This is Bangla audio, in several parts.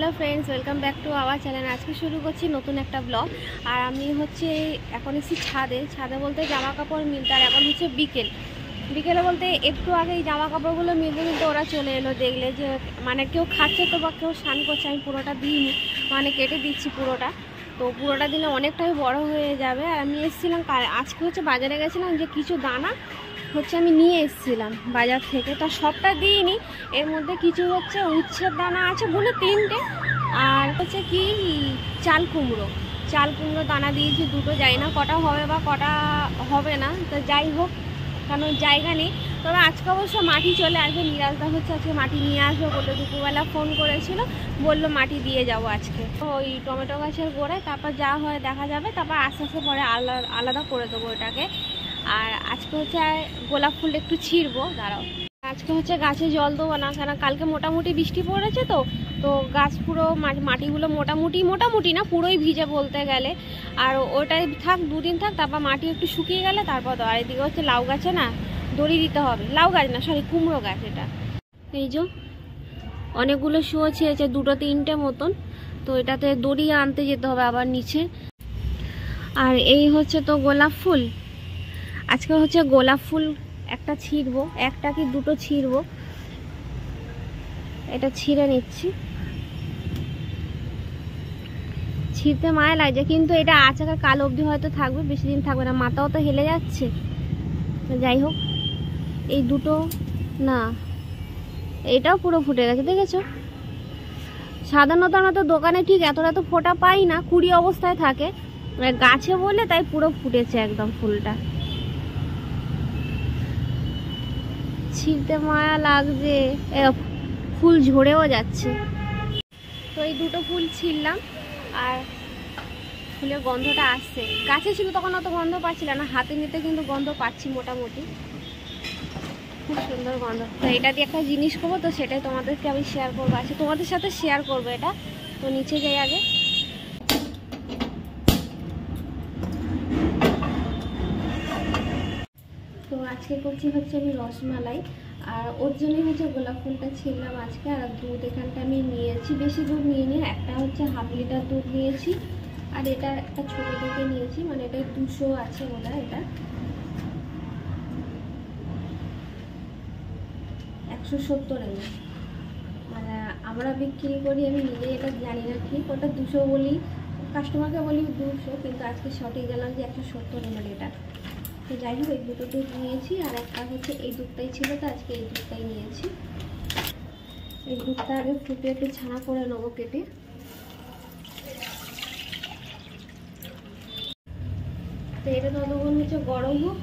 Hello friends welcome back to our channel. आज के शुरू करছি নতুন একটা ব্লগ। আর আমি হচ্ছে এখন এসেছি ছাদে বলতে জামা কাপড় মিলতে। আর এখন হচ্ছে বিকেলে বলতে একটু আগে এই জামা কাপড়গুলো মিলতে ওরা চলে এলো। দেখলে যে মানে কেউ খাচ্ছে তো বা কেউ স্নান করছে, আমি পুরোটা দিইনি, মানে কেটে দিচ্ছি পুরোটা। তো পুরোটা দিলে অনেকটাই বড় হয়ে যাবে। আর আমি এসেছিলাম আজকে হচ্ছে বাজারে গেছিলাম, যে কিছু দানা হচ্ছে আমি নিয়ে এসেছিলাম বাজার থেকে। তা সবটা দিইনি, এর মধ্যে কিছু হচ্ছে উচ্ছের দানা আছে বলে 3টে, আর হচ্ছে কি চাল কুমড়ো দানা দিয়েছি দুটো। যাই না কটা হবে বা কটা হবে না, তো যাই হোক, কারণ জায়গা নেই। তবে আজকে অবশ্য মাটি চলে আসবে, নিরাজদা হচ্ছে আজকে মাটি নিয়ে আসবে বললো। দুপুরবেলা ফোন করেছিল, বললো মাটি দিয়ে যাবো আজকে ওই টমেটো গাছের গোড়ায়। তারপর যা হয় দেখা যাবে, তারপর আস্তে আস্তে পরে আলাদা করে দেবো ওটাকে। আর আজকে হচ্ছে গোলাপ ফুল একটু ছিঁড়বো, দাঁড়াও। আজকে হচ্ছে গাছে জল দেবো না, কারণ কালকে মোটামুটি বৃষ্টি পড়েছে তো গাছ পুরো মাটিগুলো মোটামুটি না পুরোই ভিজে বলতে গেলে। আর ওটাই থাক, দুদিন থাক, তারপর মাটি একটু শুকিয়ে গেলে তারপর দেওয়া। আর এদিকে হচ্ছে লাউ গাছে না দড়ি দিতে হবে, লাউ গাছ না সরি কুমড়ো গাছ। এটা এই যে অনেকগুলো শুয়ো ছিঁড়েছে, 2-3টে মতন, তো এটাতে দড়ি আনতে যেতে হবে আবার নিচে। আর এই হচ্ছে তো গোলাপ ফুল, আজকে হচ্ছে গোলাপ ফুল একটা ছিঁড়বো, একটা কি দুটো ছিঁড়বো, এটা ছিঁড়ে নিচ্ছি। ছিঁড়তে মায়া লাগছে, কিন্তু এটা আচাকা কাল অবধি হয়তো থাকবে, বেশি দিন থাকবে না। মাথাও তো হেলে যাচ্ছে, যাই হোক। এই দুটো না, এটাও পুরো ফুটে গেছে, দেখেছো? সাধারণত আমরা তো দোকানে ঠিক এতটা তো ফোটা পাই না, কুড়ি অবস্থায় থাকে, গাছে বলে তাই পুরো ফুটেছে একদম ফুলটা। ছিঁড়তে মায়া লাগছে, ফুল ঝরেও যাচ্ছে। তো এই দুটো ফুল ছিঁড়লাম, আর ফুলের গন্ধটা আসছে। গাছে ছিল তখন অত গন্ধ পাচ্ছিলাম না, হাতে নিতে কিন্তু গন্ধ পাচ্ছি মোটামুটি, খুব সুন্দর গন্ধ। তো এটা দিয়ে একটা জিনিস করবো, তো সেটাই তোমাদেরকে আমি শেয়ার করবো, আছে তোমাদের সাথে শেয়ার করবো এটা। তো নিচে যাই আগে। তো আজকে করছি হচ্ছে আমি রসমালাই, আর ওর জন্যই হচ্ছে গোলাপ ফুলটা ছিললাম আজকে। আর দুধ এখানটা আমি নিয়েছি, বেশি দুধ নিয়ে নিই, একটা হচ্ছে 1/2 লিটার দুধ নিয়েছি, আর এটা একটা ছোটো থেকে নিয়েছি, মানে এটা 200 আছে ওটা, এটা 170 এমএল। মানে আমরা বিক্রি করি, আমি নিজে এটা জানি না ঠিক, ওটা 200 বলি, কাস্টমারকে বলি 200, কিন্তু আজকে সঠিক গেলাম যে 170 এমএল এটা। তো যাই হোক, এই দুটো দুধ নিয়েছি, আর একটা হচ্ছে এই দুধটাই ছিল, তো আজকে এই দুধটাই নিয়েছি। এই দুধটা আগে ফুটে একটু ছানা করে নেবো কেটে। তো এটা ততক্ষণ হচ্ছে গরম হোক,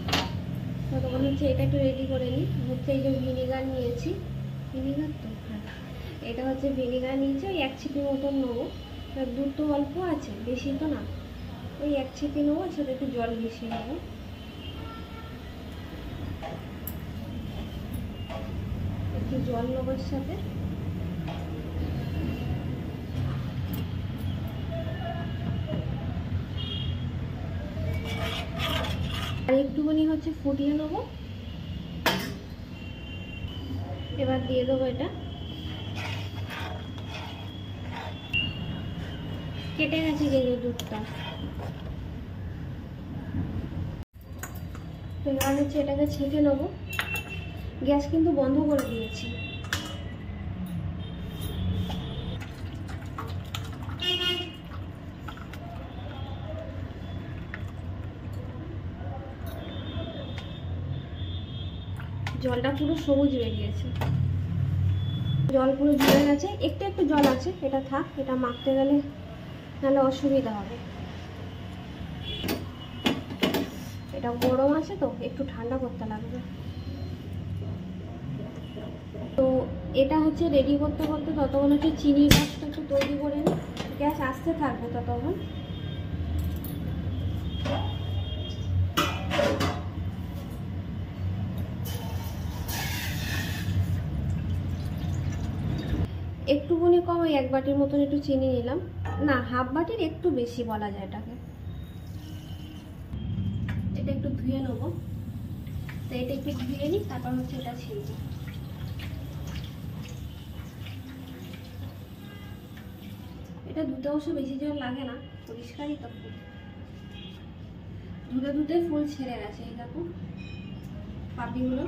ততক্ষণ হচ্ছে এটা একটু রেডি করে নিই। হচ্ছে এই যে ভিনিগার নিয়েছি, ভিনিগার তো হ্যাঁ, এটা হচ্ছে ভিনিগার নিয়েছি, ওই 1 ছিপি মতন নেবো। দুধ তো অল্প আছে, বেশি তো না, ওই 1 ছিপি নেবো, সাথে একটু জল মিশিয়ে নেবো। একটু জল নেবো সাথে, আর একটুখানি হচ্ছে ফুটিয়ে নেবো। এবার দিয়ে দেবো এটা, কেটে গেছে কিন্তু দুধটা। তো এবার হচ্ছে এটাকে ছেঁকে নেবো, গ্যাস কিন্তু বন্ধ করে দিয়েছি। জলটা পুরো সবুজ বেরিয়েছে, জল পুরো ঝরে গেছে, একটু জল আছে, এটা থাক, এটা মাখতে গেলে নাহলে অসুবিধা হবে। এটা গরম আছে তো একটু ঠান্ডা করতে লাগবে। তো এটা হচ্ছে রেডি করতে করতে ততক্ষণ হচ্ছে চিনির রসটা একটু তৈরি করে নিই, গ্যাস আসতে থাকবে ততক্ষণ। একটুখানি কম, ওই 1 বাটির মতন একটু চিনি নিলাম, না 1/2 বাটির একটু বেশি বলা যায় এটাকে। এটা একটু ধুয়ে নেবো, তো এটা একটু ধুয়ে নিই, তারপর হচ্ছে এটা ছিলবো। এটা ধুতে অবশ্য বেশি জল লাগে না, পরিষ্কারই তো ফুল। ধুতে ধুতে ফুল ছেড়ে গেছে। এই দেখো পাপড়িগুলো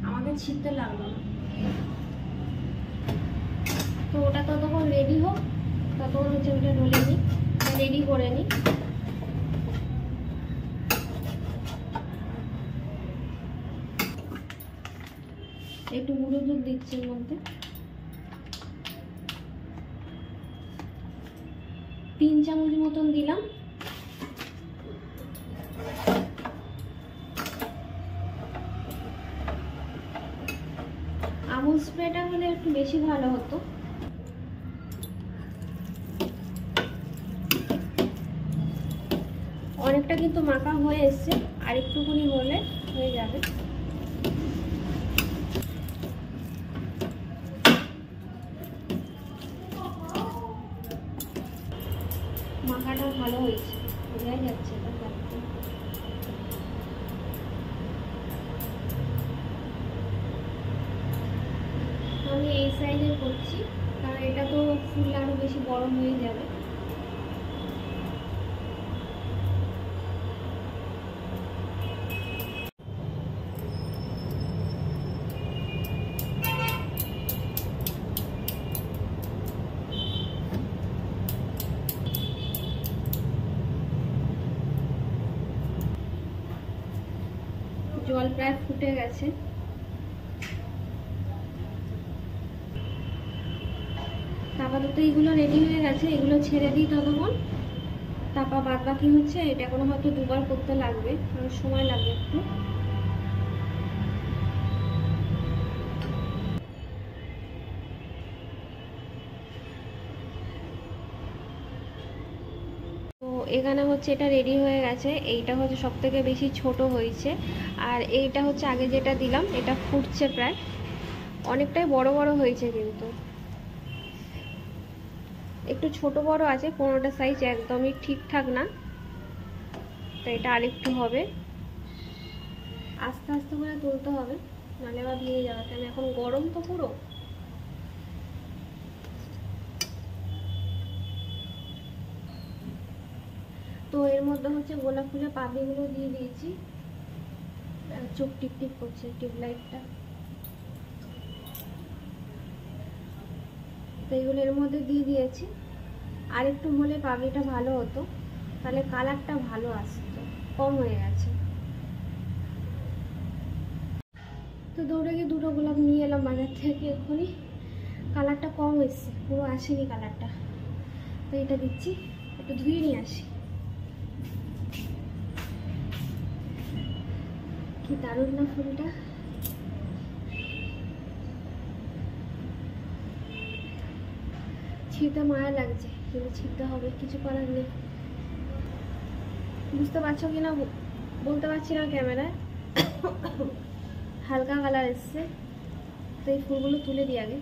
আমাকে ছিঁড়তে লাগলো না। তো ওটা ততক্ষণ রেডি হোক, ততক্ষণ হচ্ছে ওটা ঢলে নিই, রেডি করে নিই। একটু গুঁড়ো দুধ দিচ্ছি এর মধ্যে, 3 চামচ মতন দিলাম। আমুল স্প্রেটা হলে একটু বেশি ভালো হতো। অনেকটা কিন্তু মাখা হয়ে এসছে, আর একটুখানি হলে হয়ে যাবে। মাখাটা ভালো হয়েছে, বোঝাই যাচ্ছে এটা। আমি এই সাইজের করছি, কারণ এটা তো ফুল আরো বেশি বড় হয়ে যাবে। জল প্রায় ফুটে গেছে। আপাতত এইগুলো রেডি হয়ে গেছে, এগুলো ছেড়ে দিই ততক্ষণ। তারপর বাদ বাকি হচ্ছে এটা কোনো হয়তো দুবার করতে লাগবে, কারণ সময় লাগবে একটু। তো এখানে হচ্ছে এটা রেডি হয়ে গেছে। এইটা হচ্ছে সব থেকে বেশি ছোট হয়েছে, আর এইটা হচ্ছে আগে যেটা দিলাম এটা ফুটছে প্রায়, অনেকটাই বড় বড় হয়েছে, কিন্তু একটু ছোট বড় আছে। কোনোটা সাইজ একদমই ঠিকঠাক না, তো এটা আরেকটু হবে। আস্তে আস্তে করে তুলতে হবে, নাহলে আবার ভেঙে যাবে, কারণ এখন গরম তো পুরো। তো এর মধ্যে হচ্ছে গোলাপ ফুলের পাপড়িগুলো দিয়ে দিয়েছি। চোখ টিপ টিপ করছে টিউবলাইটটা, তো এইগুলো এর মধ্যে দিয়ে দিয়েছি। আর একটু হলে পাপড়িটা ভালো হতো, তাহলে কালারটা ভালো আসতো, কম হয়ে গেছে। তো দৌড়ে গিয়ে দুটো গোলাপ নিয়ে এলাম বাজার থেকে এক্ষুনি। কালারটা কম এসছে, পুরো আসেনি কালারটা। তো এটা দিচ্ছি, একটু ধুয়ে নিয়ে আসি। কি দারুণ না ফুলটা! ছিঁড়তে মায়া লাগছে, কিন্তু ছিঁড়তে হবে, কিছু করার নেই। বুঝতে পারছো কিনা বলতে পারছি না ক্যামেরায়। হালকা কালার এসছে। তো এই ফুলগুলো তুলে দিই আগে।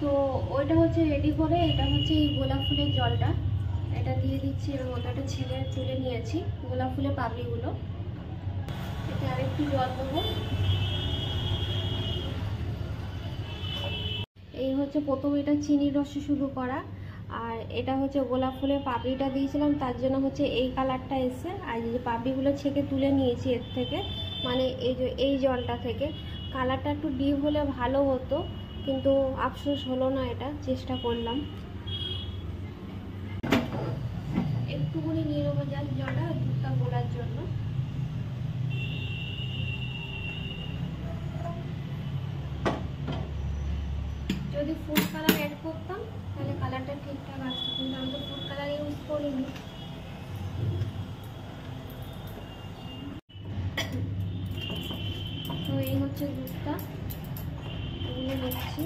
তো ওইটা হচ্ছে রেডি করে, এটা হচ্ছে এই গোলাপ ফুলের জলটা, এটা দিয়ে দিচ্ছি এর মধ্যে। একটা ছেলে তুলে নিয়েছি গোলাপ ফুলের পাপড়িগুলো, এটা আরেকটু জল দেবো। এই হচ্ছে প্রথম এটা চিনির রসে শুরু করা, আর এটা হচ্ছে গোলাপ ফুলের পাপড়িটা দিয়েছিলাম, তার জন্য হচ্ছে এই কালারটা এসে। আর এই যে পাপড়িগুলো ছেঁকে তুলে নিয়েছি এর থেকে, মানে এই যে এই জলটা থেকে, কালারটা একটু ডিপ হলে ভালো হতো, কিন্তু আফসোস হলো না, এটা চেষ্টা করলাম। একটুখানি নিয়ে নেবো জাস্ট জলটা, দুধটা গোলার জন্য। যদি ফুড কালার অ্যাড করতাম তাহলে কালারটা ঠিকঠাক আসতো, কিন্তু আমি তো ফুড কালার ইউজ করিনি। তো এই হচ্ছে দুধটা, এগুলো দিচ্ছি।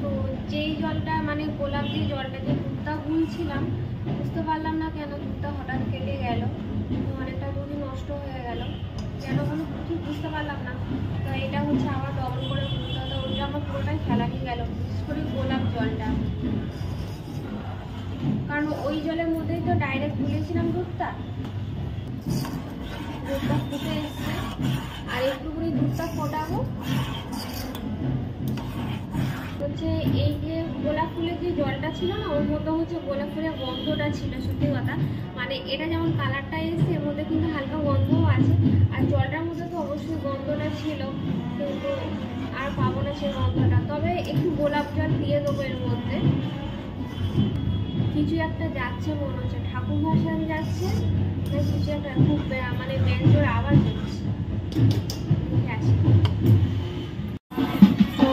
তো যেই জলটা মানে গোলাপ দিয়ে জলটা যে দুধটা গুলছিলাম, বুঝতে পারলাম না কেন দুধটা হঠাৎ কেটে গেল, অনেকটা দুধই নষ্ট হয়ে গেল, কেন কোনো ঠিক বুঝতে পারলাম না। তো এটা হচ্ছে আবার ডবল করে তুলতে হতো, ওটা পুরোটাই ফেলানি গেল, বিশেষ করে গোলাপ জলটা, কারণ ওই জলের মধ্যেই তো ডাইরেক্ট গুলিয়েছিলাম দুধটা ফুটে এসছে। আর একটুখানি দুধটা ফোটাবো হচ্ছে এই যে গোলাপ ফুলের যে জলটা ছিল না, ওর মধ্যে হচ্ছে গোলাপ ফুলের গন্ধটা ছিল। সত্যি কথা, মানে এটা যেমন কালারটা এসছে, এর মধ্যে কিন্তু হালকা গন্ধও আছে। আর জলটার মধ্যে তো অবশ্যই গন্ধটা ছিল, কিন্তু আর পাবো না সেই গন্ধটা। তবে একটু গোলাপ জল দিয়ে দেবো এর মধ্যে। কিছু একটা যাচ্ছে মনে হচ্ছে, ঠাকুর ভাসান যাচ্ছে না কিছু একটা, খুব মানে ব্যান্ডের আওয়াজ হচ্ছে। তো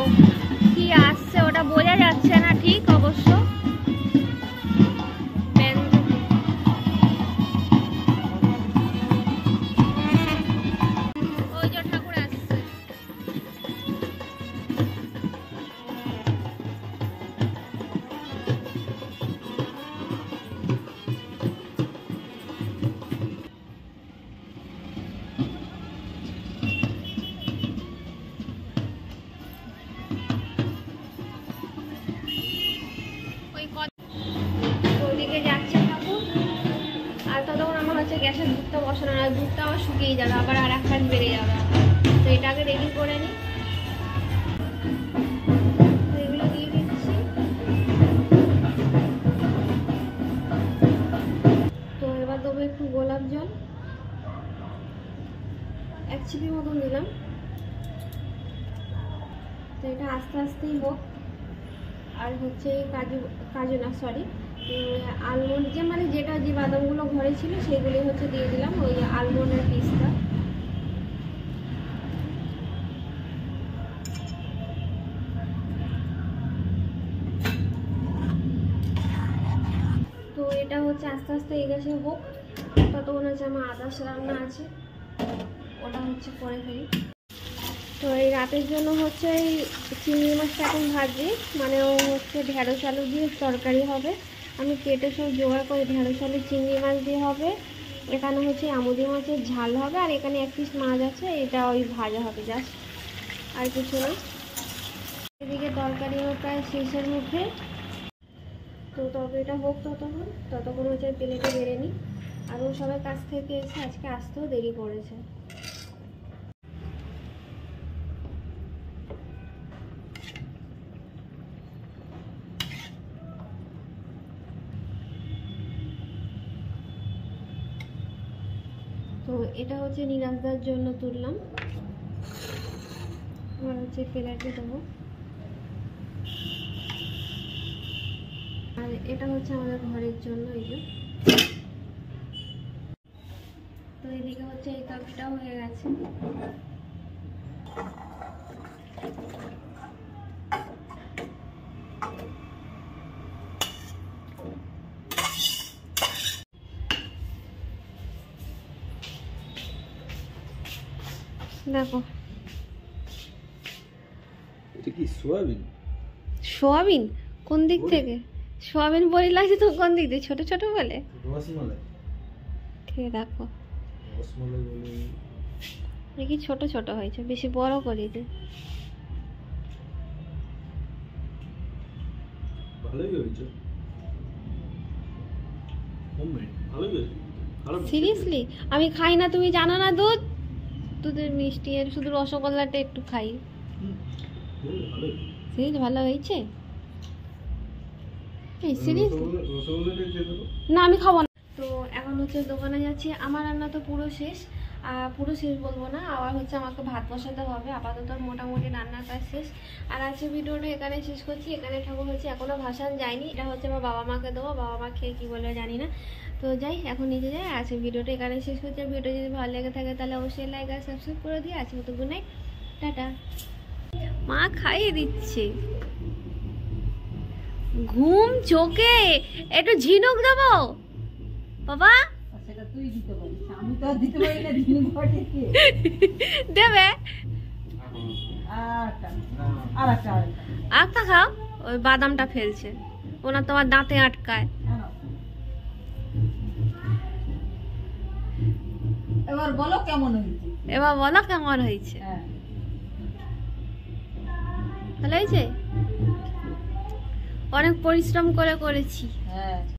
কি আসছে ওটা বোঝা যাচ্ছে না ঠিক অবশ্য। ওই যে ঠাকুর আসছে। ওইদিকে যাচ্ছে ঠাকুর, আর ততক্ষণ আমার হচ্ছে গ্যাসের দুধটা বসানো, আর দুধটা আমার শুকিয়ে যাবে, আবার আর এক কাজ বেড়ে যাবে। তো এটাকে রেডি করে নিই, এগুলো দিয়ে দিচ্ছি। তো এবার দেবো একটু গোলাপ জল, 1 চিপি মতন দিলাম। তো এটা আস্তে আস্তেই হোক। আর হচ্ছে কাজু না সরি আলমন্ড, যে মানে যেটা যে বাদামগুলো ঘরে ছিল সেগুলি হচ্ছে দিয়ে দিলাম, ওই আলমন্ডের পিসটা। তো এটা হচ্ছে আস্তে আস্তে এই গ্যাসে হোক, ততক্ষণ হচ্ছে আমার আদার্স রান্না আছে, ওটা হচ্ছে করে ফেলি। তো এই রাতের জন্য হচ্ছে এই চিংড়ি মাছটা এখন ভাজি, মানে ও হচ্ছে ঢেঁড়স আলু দিয়ে তরকারি হবে। আমি কেটে সব জোগাড় করে, ঢেঁড়স আলু চিংড়ি মাছ দিয়ে হবে, এখানে হচ্ছে আমুদি মাছের ঝাল হবে, আর এখানে 1 পিস মাছ আছে, এটা ওই ভাজা হবে জাস্ট, আর কিছু না। এদিকে তরকারিও প্রায় শেষের মুখে। তো তরকারিটা হোক ততক্ষণ হচ্ছে প্লেটে বেড়ে নিই। আর ও সবাই কাছ থেকে এসে আজকে আসতেও দেরি করেছে। তো এটা হচ্ছে নিরাজদার জন্য তুললাম, এবার হচ্ছে প্লেটে দেবো। আর এটা হচ্ছে আমাদের ঘরের জন্য, এই যে। তো এদিকে হচ্ছে এই তরকারিটাও হয়ে গেছে। দেখো এটা কি সোয়াবিন? সোয়াবিন কোন দিক থেকে? সোয়াবিন বড়ি লাগছে তো কোন দিক দিয়ে? ছোট ছোট বলে রসমালাই। ঠিক দেখো রসমালাই বলে দেখি ছোট ছোট হয়েছে, বেশি বড় করে দে। ভালোই হয়েছে, হোমমেড ভালোই হয়েছে। সিরিয়াসলি আমি খাই না, তুমি জানো না দুধের মিষ্টি, আর শুধু রসগোল্লাটা একটু খাই। সিরিয়াস ভালো হয়েছে? না আমি খাবো না। তো এখন হচ্ছে দোকানে যাচ্ছি, আমার রান্না তো পুরো শেষ, পুরো শেষ বলবো না, আবার হচ্ছে আমাকে ভাত বসাতে হবে। আপাতত মোটামুটি রান্নার কাজ শেষ। আর আজকে ভিডিওটা এখানে শেষ করছি। এখানে ঠাকুর হচ্ছে এখনো ভাসান যায়নি, এটা হচ্ছে আমার বাবা মাকে দেবো, বাবা মা খেয়ে কী বলবে জানি না। তো যাই, এখন নিজে যাই। আজকে ভিডিওটা এখানে শেষ করছি। ভিডিও যদি ভালো লেগে থাকে তাহলে অবশ্যই লাইক আর সাবস্ক্রাইব করে দিই। আজকে মতো গুড নাইট, টাটা। মা খাইয়ে দিচ্ছে, ঘুম চোখে, একটু ঝিনুক দেবো বাবা। দেবে আরেকটা খাও, ওই বাদামটা ফেলছে, ওনা তোমার দাঁতে আটকায়। এবার বলো কেমন হয়েছে? এবার বলো কেমন হয়েছে। ভালো হয়েছে? অনেক পরিশ্রম করে করেছি। হ্যাঁ